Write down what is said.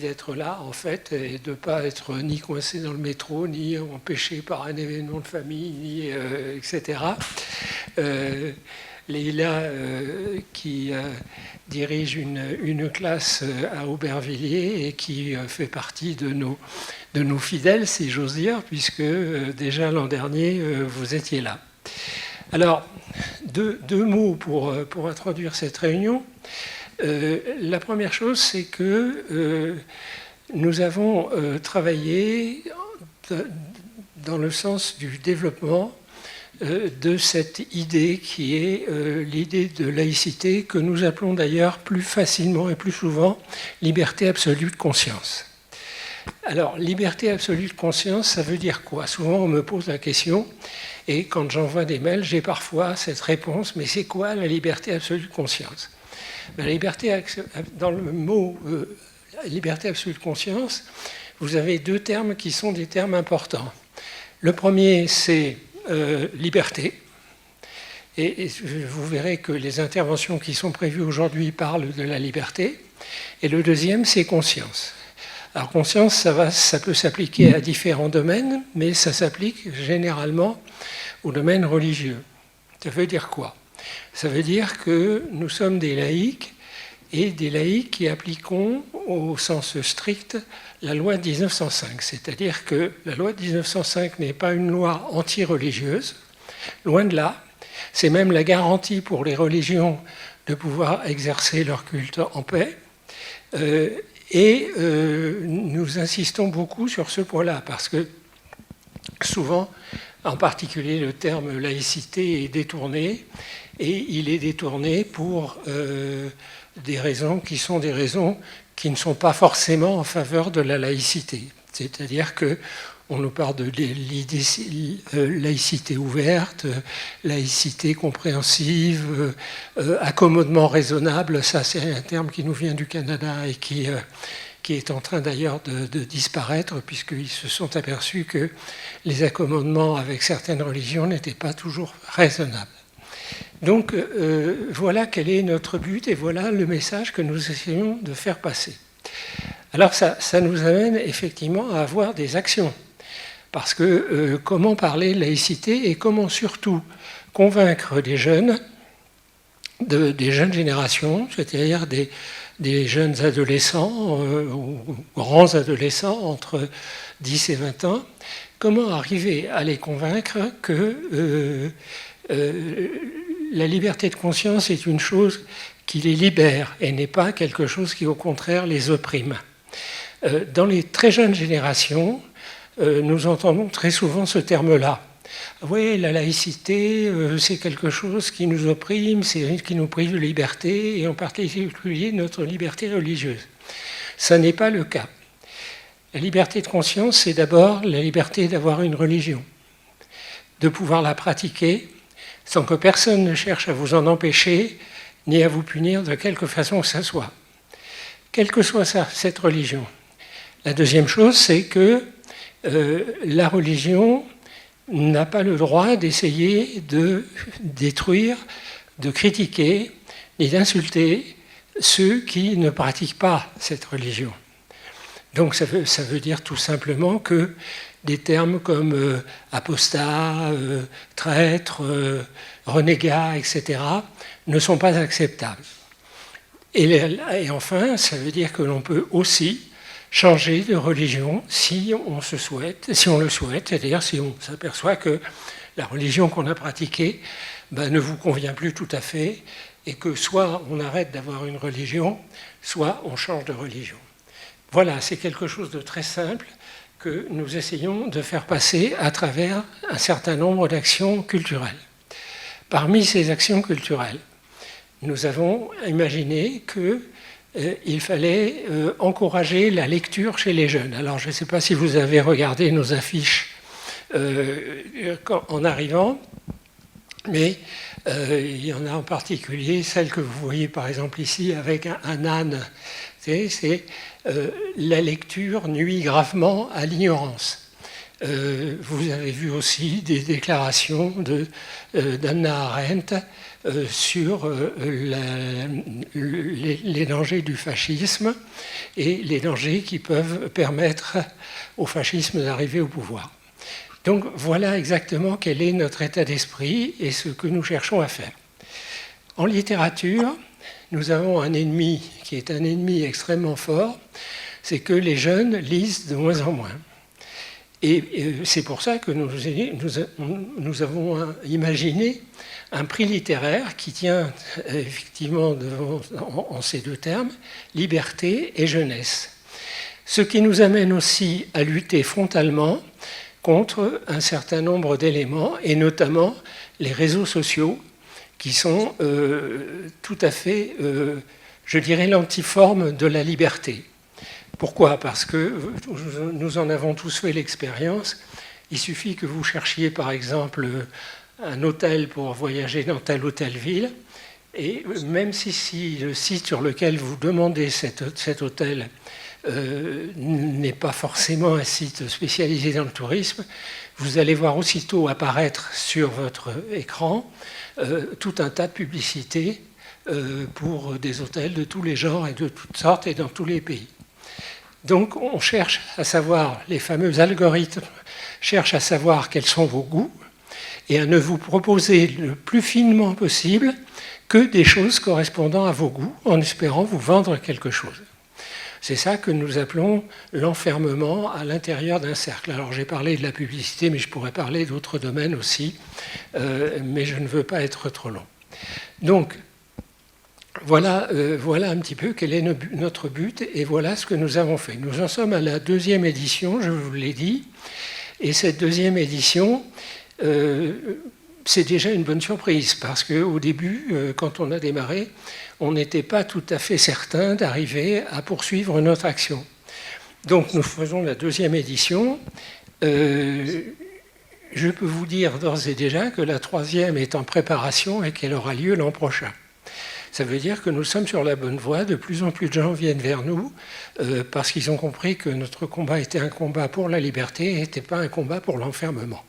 d'être là, en fait, et de ne pas être ni coincé dans le métro, ni empêché par un événement de famille, ni, etc. Leïla, qui dirige une classe à Aubervilliers et qui fait partie de nos fidèles, si j'ose dire, puisque déjà l'an dernier, vous étiez là. Alors, deux mots pour introduire cette réunion. La première chose, c'est que nous avons travaillé dans le sens du développement de cette idée qui est l'idée de laïcité, que nous appelons d'ailleurs plus facilement et plus souvent liberté absolue de conscience. Alors, liberté absolue de conscience, ça veut dire quoi? Souvent, on me pose la question, et quand j'envoie des mails, j'ai parfois cette réponse, mais c'est quoi la liberté absolue de conscience? La liberté, dans le mot liberté absolue de conscience, vous avez deux termes qui sont des termes importants. Le premier, c'est liberté. Et vous verrez que les interventions qui sont prévues aujourd'hui parlent de la liberté. Et le deuxième, c'est conscience. Alors conscience, ça peut s'appliquer à différents domaines, mais ça s'applique généralement au domaine religieux. Ça veut dire quoi? Ça veut dire que nous sommes des laïcs, et des laïcs qui appliquons au sens strict la loi de 1905. C'est-à-dire que la loi de 1905 n'est pas une loi anti-religieuse, loin de là. C'est même la garantie pour les religions de pouvoir exercer leur culte en paix. Nous insistons beaucoup sur ce point-là, parce que souvent, en particulier le terme laïcité est détourné, et il est détourné pour des raisons qui sont des raisons qui ne sont pas forcément en faveur de la laïcité. C'est-à-dire qu'on nous parle de l'idée laïcité ouverte, laïcité compréhensive, accommodement raisonnable. Ça, c'est un terme qui nous vient du Canada et qui est en train d'ailleurs de disparaître, puisqu'ils se sont aperçus que les accommodements avec certaines religions n'étaient pas toujours raisonnables. Donc voilà quel est notre but et voilà le message que nous essayons de faire passer. Alors ça nous amène effectivement à avoir des actions. Parce que comment parler de laïcité et comment surtout convaincre des jeunes, des jeunes générations, c'est-à-dire des jeunes adolescents ou grands adolescents entre 10 et 20 ans, comment arriver à les convaincre que la liberté de conscience est une chose qui les libère et n'est pas quelque chose qui, au contraire, les opprime. Dans les très jeunes générations, nous entendons très souvent ce terme-là. Oui, la laïcité, c'est quelque chose qui nous opprime, qui nous prive de liberté, et en particulier notre liberté religieuse. Ça n'est pas le cas. La liberté de conscience, c'est d'abord la liberté d'avoir une religion, de pouvoir la pratiquer, sans que personne ne cherche à vous en empêcher, ni à vous punir de quelque façon que ce soit. Quelle que soit cette religion. La deuxième chose, c'est que la religion n'a pas le droit d'essayer de détruire, de critiquer, ni d'insulter ceux qui ne pratiquent pas cette religion. Donc ça veut dire tout simplement que des termes comme apostat, traître, renégat, etc., ne sont pas acceptables. Et enfin, ça veut dire que l'on peut aussi changer de religion si on le souhaite, c'est-à-dire si on s'aperçoit que la religion qu'on a pratiquée ne vous convient plus tout à fait, et que soit on arrête d'avoir une religion, soit on change de religion. Voilà, c'est quelque chose de très simple que nous essayons de faire passer à travers un certain nombre d'actions culturelles. Parmi ces actions culturelles, nous avons imaginé qu'il fallait encourager la lecture chez les jeunes. Alors, je ne sais pas si vous avez regardé nos affiches en arrivant, mais il y en a en particulier, celle que vous voyez par exemple ici avec un âne. C'est la lecture nuit gravement à l'ignorance. Vous avez vu aussi des déclarations d'Hannah Arendt sur les dangers du fascisme et les dangers qui peuvent permettre au fascisme d'arriver au pouvoir. Donc voilà exactement quel est notre état d'esprit et ce que nous cherchons à faire. En littérature, nous avons un ennemi qui est un ennemi extrêmement fort, c'est que les jeunes lisent de moins en moins. Et c'est pour ça que nous avons imaginé un prix littéraire qui tient effectivement en ces deux termes, liberté et jeunesse. Ce qui nous amène aussi à lutter frontalement contre un certain nombre d'éléments, et notamment les réseaux sociaux, qui sont tout à fait, je dirais, l'antiforme de la liberté. Pourquoi ? Parce que nous en avons tous fait l'expérience. Il suffit que vous cherchiez, par exemple, un hôtel pour voyager dans telle ou telle ville, et même si le site sur lequel vous demandez cet hôtel n'est pas forcément un site spécialisé dans le tourisme, vous allez voir aussitôt apparaître sur votre écran tout un tas de publicités pour des hôtels de tous les genres et de toutes sortes et dans tous les pays. Donc on cherche à savoir, les fameux algorithmes cherchent à savoir quels sont vos goûts et à ne vous proposer le plus finement possible que des choses correspondant à vos goûts en espérant vous vendre quelque chose. C'est ça que nous appelons l'enfermement à l'intérieur d'un cercle. Alors j'ai parlé de la publicité, mais je pourrais parler d'autres domaines aussi, mais je ne veux pas être trop long. Donc, voilà un petit peu quel est notre but et voilà ce que nous avons fait. Nous en sommes à la deuxième édition, je vous l'ai dit, et cette deuxième édition, c'est déjà une bonne surprise parce qu'au début, quand on a démarré, on n'était pas tout à fait certain d'arriver à poursuivre notre action. Donc nous faisons la deuxième édition. Je peux vous dire d'ores et déjà que la troisième est en préparation et qu'elle aura lieu l'an prochain. Ça veut dire que nous sommes sur la bonne voie. De plus en plus de gens viennent vers nous parce qu'ils ont compris que notre combat était un combat pour la liberté et n'était pas un combat pour l'enfermement.